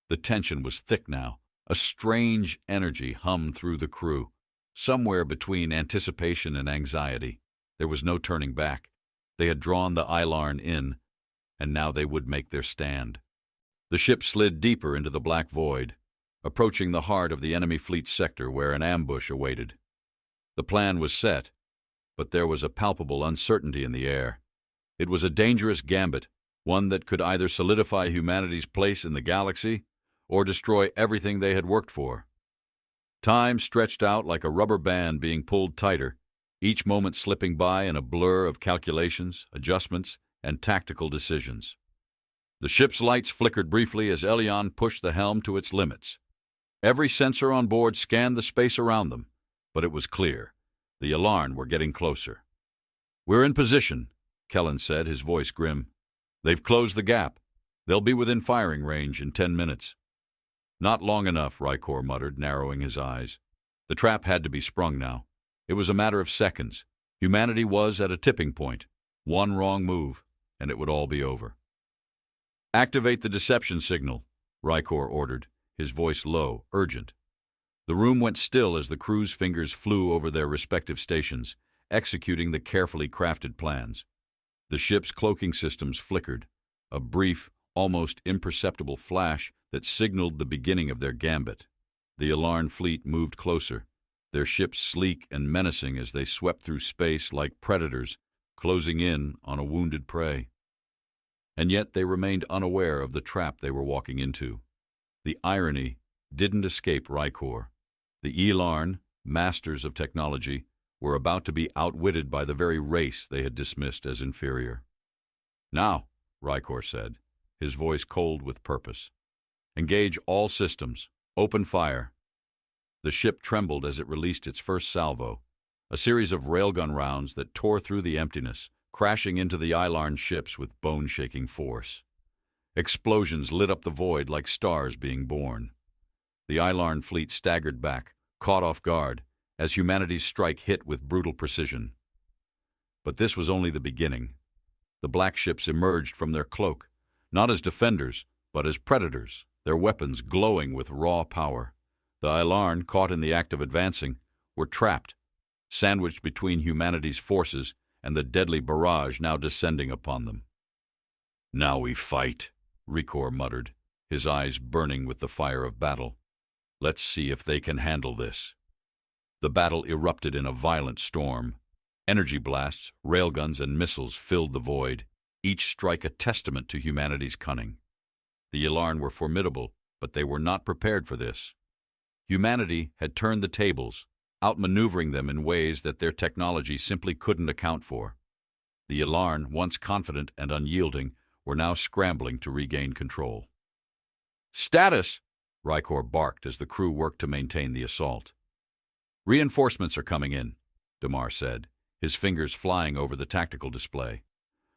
The tension was thick now. A strange energy hummed through the crew. Somewhere between anticipation and anxiety, there was no turning back. They had drawn the Elarn in, and now they would make their stand. The ship slid deeper into the black void, approaching the heart of the enemy fleet sector where an ambush awaited. The plan was set, but there was a palpable uncertainty in the air. It was a dangerous gambit, one that could either solidify humanity's place in the galaxy or destroy everything they had worked for. Time stretched out like a rubber band being pulled tighter, each moment slipping by in a blur of calculations, adjustments, and tactical decisions. The ship's lights flickered briefly as Elian pushed the helm to its limits. Every sensor on board scanned the space around them, but it was clear. The Elarn were getting closer. We're in position, Kellen said, his voice grim. They've closed the gap. They'll be within firing range in 10 minutes. Not long enough, Rykor muttered, narrowing his eyes. The trap had to be sprung now. It was a matter of seconds. Humanity was at a tipping point. One wrong move, and it would all be over. Activate the deception signal, Rykor ordered, his voice low, urgent. The room went still as the crew's fingers flew over their respective stations, executing the carefully crafted plans. The ship's cloaking systems flickered, a brief, almost imperceptible flash that signaled the beginning of their gambit. The Elarn fleet moved closer, their ships sleek and menacing as they swept through space like predators, closing in on a wounded prey. And yet they remained unaware of the trap they were walking into. The irony didn't escape Rykor. The Elarn, masters of technology, were about to be outwitted by the very race they had dismissed as inferior. Now, Rykor said, his voice cold with purpose. Engage all systems. Open fire. The ship trembled as it released its first salvo, a series of railgun rounds that tore through the emptiness, crashing into the Elarn ships with bone-shaking force. Explosions lit up the void like stars being born. The Elarn fleet staggered back, caught off guard, as humanity's strike hit with brutal precision. But this was only the beginning. The black ships emerged from their cloak, not as defenders, but as predators, their weapons glowing with raw power. The Elarn, caught in the act of advancing, were trapped, sandwiched between humanity's forces and the deadly barrage now descending upon them. Now we fight, Rykor muttered, his eyes burning with the fire of battle. Let's see if they can handle this. The battle erupted in a violent storm. Energy blasts, railguns, and missiles filled the void, each strike a testament to humanity's cunning. The Elarn were formidable, but they were not prepared for this. Humanity had turned the tables, outmaneuvering them in ways that their technology simply couldn't account for. The Elarn, once confident and unyielding, were now scrambling to regain control. "Status!" Rykor barked as the crew worked to maintain the assault. "Reinforcements are coming in," Damar said, his fingers flying over the tactical display.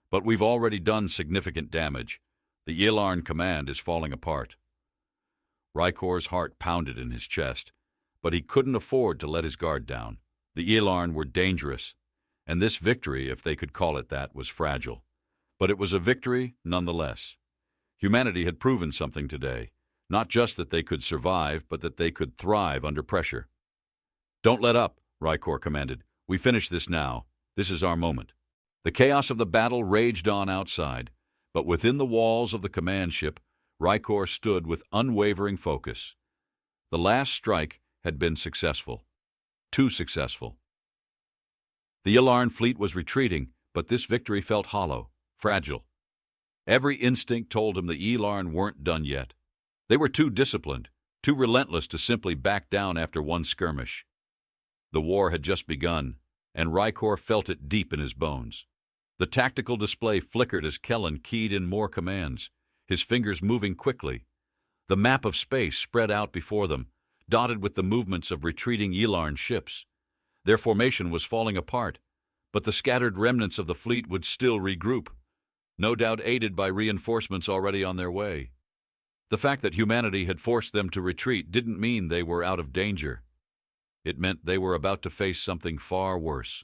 "But we've already done significant damage. The Elarn command is falling apart." Rykor's heart pounded in his chest, but he couldn't afford to let his guard down. The Elarn were dangerous, and this victory, if they could call it that, was fragile. But it was a victory nonetheless. Humanity had proven something today, not just that they could survive, but that they could thrive under pressure. "Don't let up," Rykor commanded. "We finish this now. This is our moment." The chaos of the battle raged on outside, but within the walls of the command ship, Rykor stood with unwavering focus. The last strike had been successful. Too successful. The Elarn fleet was retreating, but this victory felt hollow, fragile. Every instinct told him the Elarn weren't done yet. They were too disciplined, too relentless to simply back down after one skirmish. The war had just begun, and Rykor felt it deep in his bones. The tactical display flickered as Kellen keyed in more commands, his fingers moving quickly. The map of space spread out before them, dotted with the movements of retreating Elarn ships. Their formation was falling apart, but the scattered remnants of the fleet would still regroup, no doubt aided by reinforcements already on their way. The fact that humanity had forced them to retreat didn't mean they were out of danger. It meant they were about to face something far worse.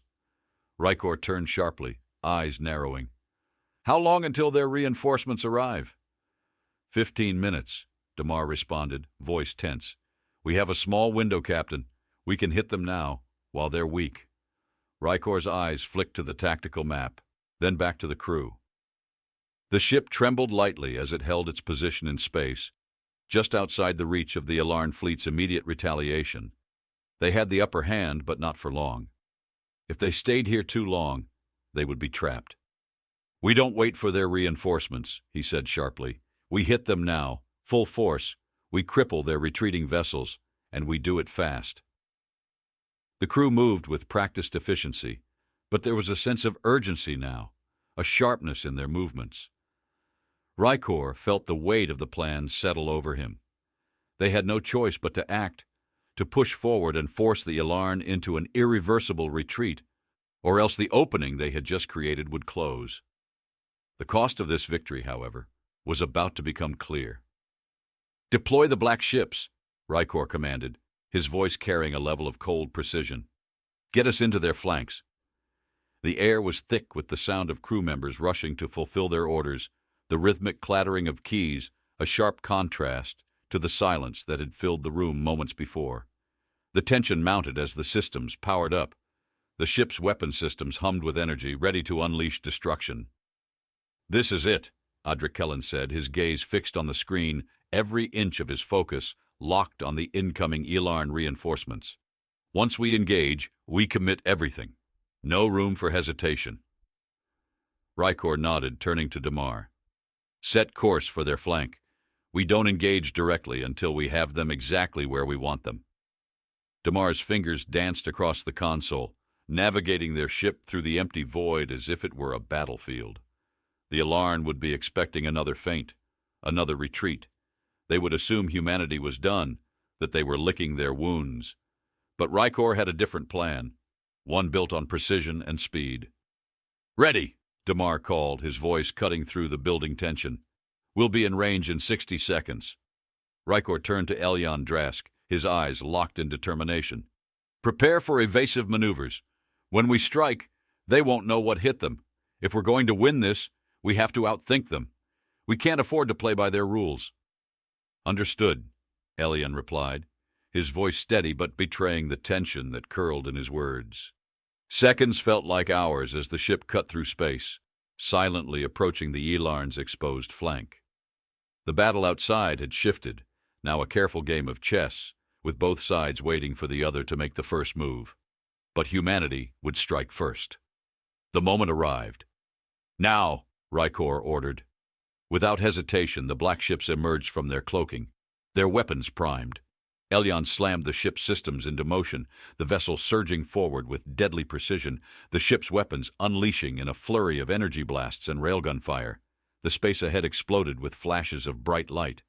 Rykor turned sharply, eyes narrowing. "How long until their reinforcements arrive?" 15 minutes, Damar responded, voice tense. "We have a small window, Captain. We can hit them now, while they're weak." Rykor's eyes flicked to the tactical map, then back to the crew. The ship trembled lightly as it held its position in space, just outside the reach of the Elarn fleet's immediate retaliation. They had the upper hand, but not for long. If they stayed here too long, they would be trapped. "We don't wait for their reinforcements," he said sharply. "We hit them now, full force. We cripple their retreating vessels, and we do it fast." The crew moved with practiced efficiency, but there was a sense of urgency now, a sharpness in their movements. Rykor felt the weight of the plan settle over him. They had no choice but to act, to push forward and force the Elarn into an irreversible retreat, or else the opening they had just created would close. The cost of this victory, however, was about to become clear. "Deploy the black ships," Rykor commanded, his voice carrying a level of cold precision. "Get us into their flanks." The air was thick with the sound of crew members rushing to fulfill their orders, the rhythmic clattering of keys, a sharp contrast to the silence that had filled the room moments before. The tension mounted as the systems powered up. The ship's weapon systems hummed with energy, ready to unleash destruction. "This is it," Adric Kellen said, his gaze fixed on the screen, every inch of his focus locked on the incoming Elarn reinforcements. "Once we engage, we commit everything. No room for hesitation." Rykor nodded, turning to Damar. "Set course for their flank. We don't engage directly until we have them exactly where we want them." Damar's fingers danced across the console, navigating their ship through the empty void as if it were a battlefield. The Elarn would be expecting another feint, another retreat. They would assume humanity was done, that they were licking their wounds. But Rykor had a different plan, one built on precision and speed. "Ready!" Damar called, his voice cutting through the building tension. "We'll be in range in 60 seconds. Rykor turned to Elyon Drask, his eyes locked in determination. "Prepare for evasive maneuvers. When we strike, they won't know what hit them. If we're going to win this, we have to outthink them. We can't afford to play by their rules." "Understood," Elyon replied, his voice steady but betraying the tension that curled in his words. Seconds felt like hours as the ship cut through space, silently approaching the Elarn's exposed flank. The battle outside had shifted, now a careful game of chess, with both sides waiting for the other to make the first move. But humanity would strike first. The moment arrived. "Now!" Rykor ordered. Without hesitation, the black ships emerged from their cloaking, their weapons primed. Elyon slammed the ship's systems into motion, the vessel surging forward with deadly precision, the ship's weapons unleashing in a flurry of energy blasts and railgun fire. The space ahead exploded with flashes of bright light,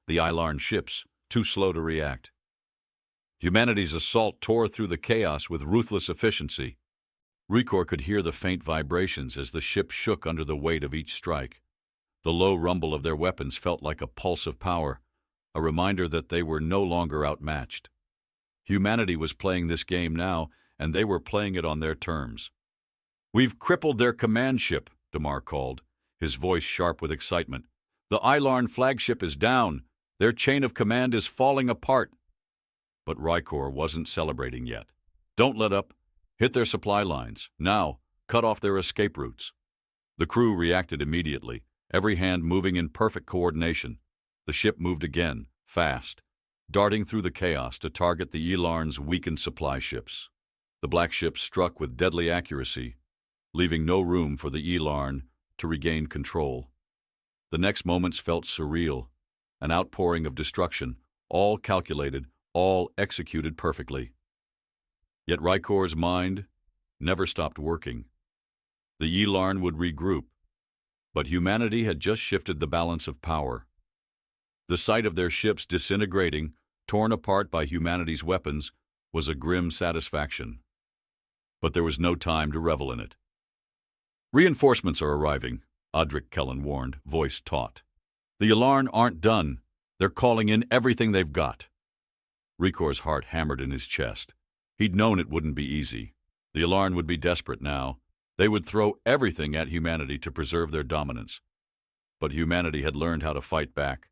the Elarn ships too slow to react. Humanity's assault tore through the chaos with ruthless efficiency. Ricor could hear the faint vibrations as the ship shook under the weight of each strike. The low rumble of their weapons felt like a pulse of power, a reminder that they were no longer outmatched. Humanity was playing this game now, and they were playing it on their terms. "We've crippled their command ship," Damar called, his voice sharp with excitement. "The Ilarn flagship is down. Their chain of command is falling apart." But Ricor wasn't celebrating yet. "Don't let up. Hit their supply lines. Now, cut off their escape routes." The crew reacted immediately, every hand moving in perfect coordination. The ship moved again, fast, darting through the chaos to target the Ilarn's weakened supply ships. The black ship struck with deadly accuracy, leaving no room for the Ilarn to regain control. The next moments felt surreal, an outpouring of destruction, all calculated, all executed perfectly. Yet Ricor's mind never stopped working. The Ilarn would regroup, but humanity had just shifted the balance of power. The sight of their ships disintegrating, torn apart by humanity's weapons, was a grim satisfaction. But there was no time to revel in it. "Reinforcements are arriving," Adric Kellen warned, voice taut. "The Ilarn aren't done. They're calling in everything they've got." Ricor's heart hammered in his chest. He'd known it wouldn't be easy. The Ilarn would be desperate now. They would throw everything at humanity to preserve their dominance. But humanity had learned how to fight back,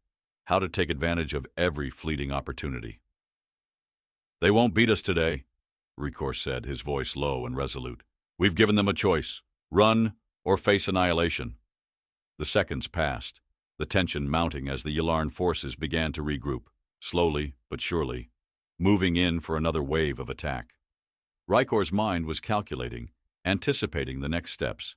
how to take advantage of every fleeting opportunity. "They won't beat us today," Ricor said, his voice low and resolute. "We've given them a choice. Run or face annihilation." The seconds passed, the tension mounting as the Ilarn forces began to regroup, slowly but surely, moving in for another wave of attack. Ricor's mind was calculating, anticipating the next steps.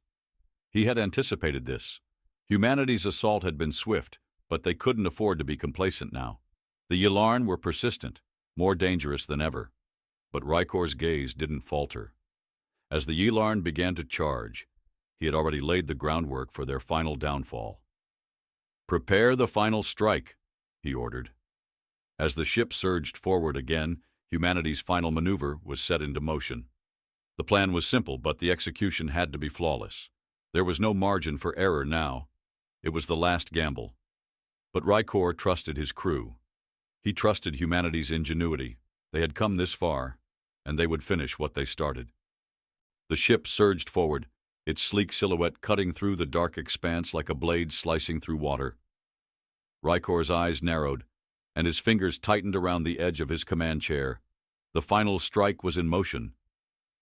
He had anticipated this. Humanity's assault had been swift, but they couldn't afford to be complacent now. The Ilarn were persistent, more dangerous than ever. But Ricor's gaze didn't falter. As the Ilarn began to charge, he had already laid the groundwork for their final downfall. "Prepare the final strike," he ordered. As the ship surged forward again, humanity's final maneuver was set into motion. The plan was simple, but the execution had to be flawless. There was no margin for error now. It was the last gamble. But Ricor trusted his crew. He trusted humanity's ingenuity. They had come this far, and they would finish what they started. The ship surged forward, its sleek silhouette cutting through the dark expanse like a blade slicing through water. Ricor's eyes narrowed, and his fingers tightened around the edge of his command chair. The final strike was in motion.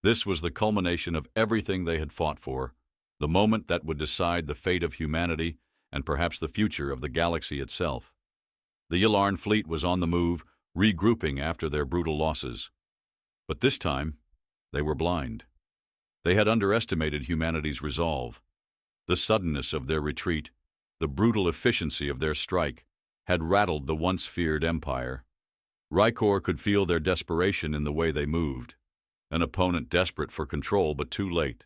This was the culmination of everything they had fought for, the moment that would decide the fate of humanity and perhaps the future of the galaxy itself. The Ilarn fleet was on the move, regrouping after their brutal losses. But this time, they were blind. They had underestimated humanity's resolve. The suddenness of their retreat, the brutal efficiency of their strike, had rattled the once feared empire. Ricor could feel their desperation in the way they moved, an opponent desperate for control but too late.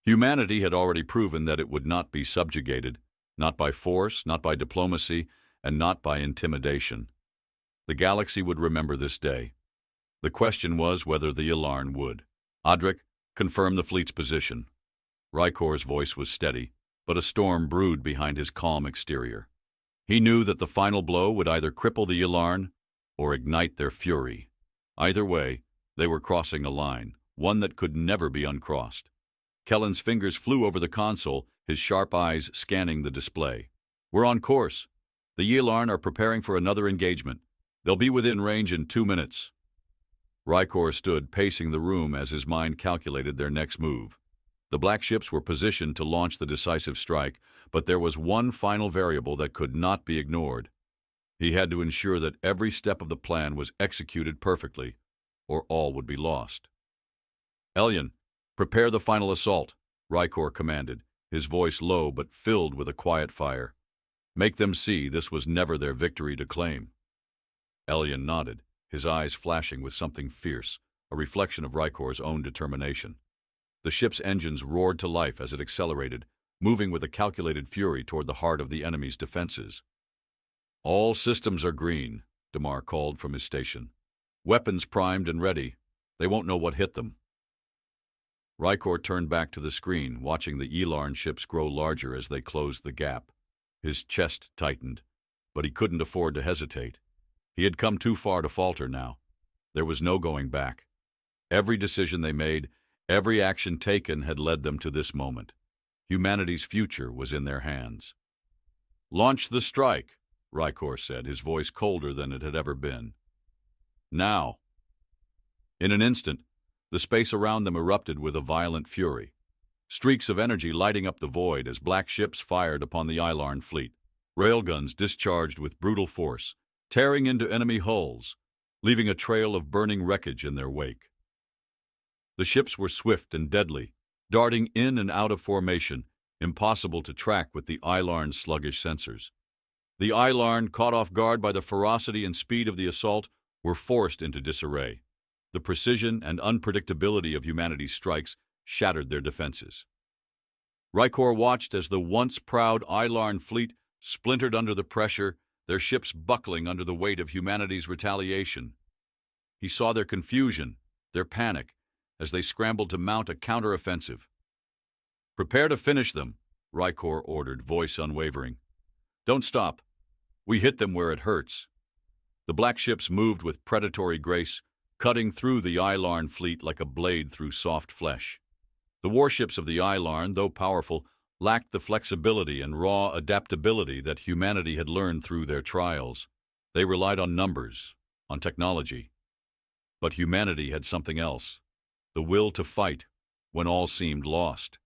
Humanity had already proven that it would not be subjugated, not by force, not by diplomacy, and not by intimidation. The galaxy would remember this day. The question was whether the Ilarn would. "Adric, confirm the fleet's position." Ricor's voice was steady, but a storm brewed behind his calm exterior. He knew that the final blow would either cripple the Ilarn or ignite their fury. Either way, they were crossing a line, one that could never be uncrossed. Kellen's fingers flew over the console, his sharp eyes scanning the display. "We're on course. The Ilarn are preparing for another engagement. They'll be within range in 2 minutes." Ricor stood pacing the room as his mind calculated their next move. The black ships were positioned to launch the decisive strike, but there was one final variable that could not be ignored. He had to ensure that every step of the plan was executed perfectly, or all would be lost. "Elyon, prepare the final assault," Ricor commanded, his voice low but filled with a quiet fire. "Make them see this was never their victory to claim." Elyon nodded, his eyes flashing with something fierce, a reflection of Ricor's own determination. The ship's engines roared to life as it accelerated, moving with a calculated fury toward the heart of the enemy's defenses. "All systems are green," Damar called from his station. "Weapons primed and ready. They won't know what hit them." Rykor turned back to the screen, watching the Elarn ships grow larger as they closed the gap. His chest tightened, but he couldn't afford to hesitate. He had come too far to falter now. There was no going back. Every decision they made, every action taken had led them to this moment. Humanity's future was in their hands. "Launch the strike," Rykor said, his voice colder than it had ever been. "Now." In an instant, the space around them erupted with a violent fury. Streaks of energy lighting up the void as black ships fired upon the Elarn fleet. Railguns discharged with brutal force, tearing into enemy hulls, leaving a trail of burning wreckage in their wake. The ships were swift and deadly, darting in and out of formation, impossible to track with the Elarn's sluggish sensors. The Elarn, caught off guard by the ferocity and speed of the assault, were forced into disarray. The precision and unpredictability of humanity's strikes shattered their defenses. Rykor watched as the once proud Elarn fleet splintered under the pressure, their ships buckling under the weight of humanity's retaliation. He saw their confusion, their panic, as they scrambled to mount a counteroffensive. "Prepare to finish them," Rykor ordered, voice unwavering. "Don't stop. We hit them where it hurts." The black ships moved with predatory grace, cutting through the Elarn fleet like a blade through soft flesh. The warships of the Elarn, though powerful, lacked the flexibility and raw adaptability that humanity had learned through their trials. They relied on numbers, on technology. But humanity had something else, the will to fight when all seemed lost.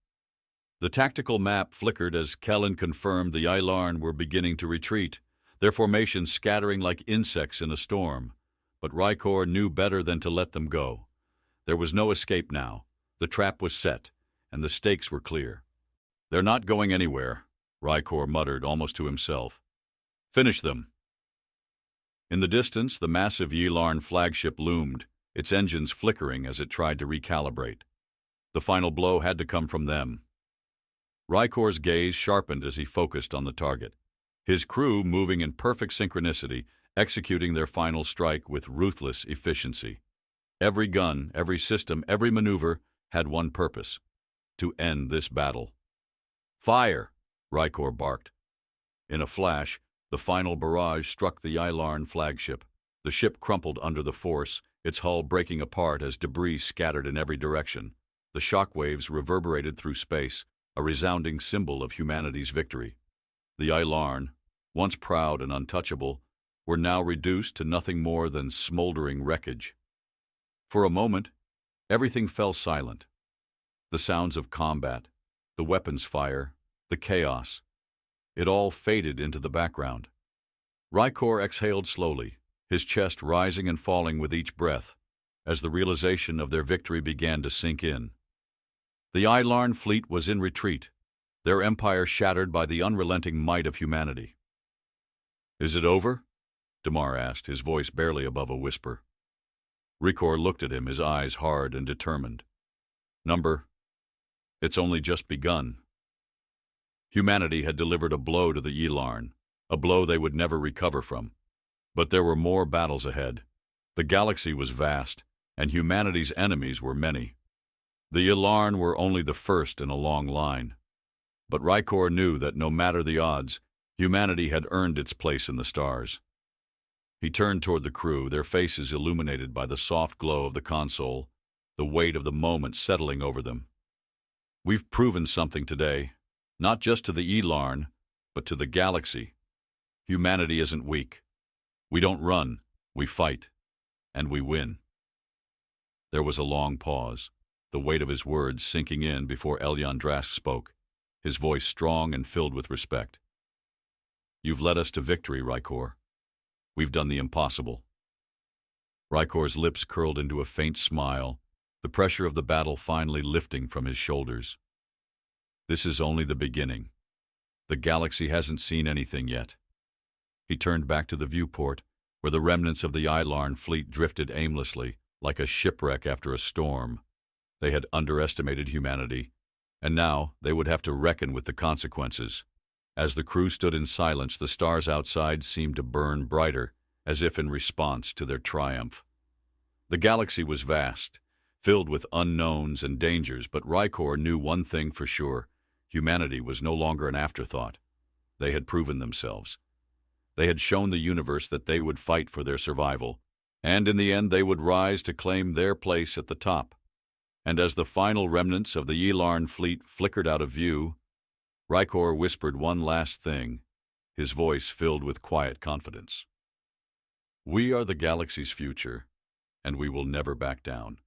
The tactical map flickered as Kellen confirmed the Elarn were beginning to retreat, their formations scattering like insects in a storm. But Rykor knew better than to let them go. There was no escape now. The trap was set, and the stakes were clear. "They're not going anywhere," Rykor muttered almost to himself. "Finish them." In the distance, the massive Elarn flagship loomed, its engines flickering as it tried to recalibrate. The final blow had to come from them. Rykor's gaze sharpened as he focused on the target. His crew, moving in perfect synchronicity, executing their final strike with ruthless efficiency. Every gun, every system, every maneuver had one purpose: to end this battle. "Fire!" Rykor barked. In a flash, the final barrage struck the Elarn flagship. The ship crumpled under the force, its hull breaking apart as debris scattered in every direction. The shockwaves reverberated through space, a resounding symbol of humanity's victory. The Elarn, once proud and untouchable, were now reduced to nothing more than smoldering wreckage. For a moment, everything fell silent. The sounds of combat, the weapons fire, the chaos. It all faded into the background. Rykor exhaled slowly, his chest rising and falling with each breath, as the realization of their victory began to sink in. The Elarn fleet was in retreat, their empire shattered by the unrelenting might of humanity. "Is it over?" Damar asked, his voice barely above a whisper. Rykor looked at him, his eyes hard and determined. "It's only just begun." Humanity had delivered a blow to the Elarn, a blow they would never recover from. But there were more battles ahead. The galaxy was vast, and humanity's enemies were many. The Elarn were only the first in a long line. But Rykor knew that no matter the odds, humanity had earned its place in the stars. He turned toward the crew, their faces illuminated by the soft glow of the console, the weight of the moment settling over them. "We've proven something today, not just to the Elarn, but to the galaxy. Humanity isn't weak. We don't run, we fight, and we win." There was a long pause, the weight of his words sinking in before Elyon Drask spoke, his voice strong and filled with respect. "You've led us to victory, Rykor. We've done the impossible." Rykor's lips curled into a faint smile, the pressure of the battle finally lifting from his shoulders. "This is only the beginning. The galaxy hasn't seen anything yet." He turned back to the viewport, where the remnants of the Elarn fleet drifted aimlessly, like a shipwreck after a storm. They had underestimated humanity, and now they would have to reckon with the consequences. As the crew stood in silence, the stars outside seemed to burn brighter, as if in response to their triumph. The galaxy was vast, filled with unknowns and dangers, but Rykor knew one thing for sure. Humanity was no longer an afterthought. They had proven themselves. They had shown the universe that they would fight for their survival, and in the end they would rise to claim their place at the top. And as the final remnants of the Ylarn fleet flickered out of view, Rykor whispered one last thing, his voice filled with quiet confidence. "We are the galaxy's future, and we will never back down."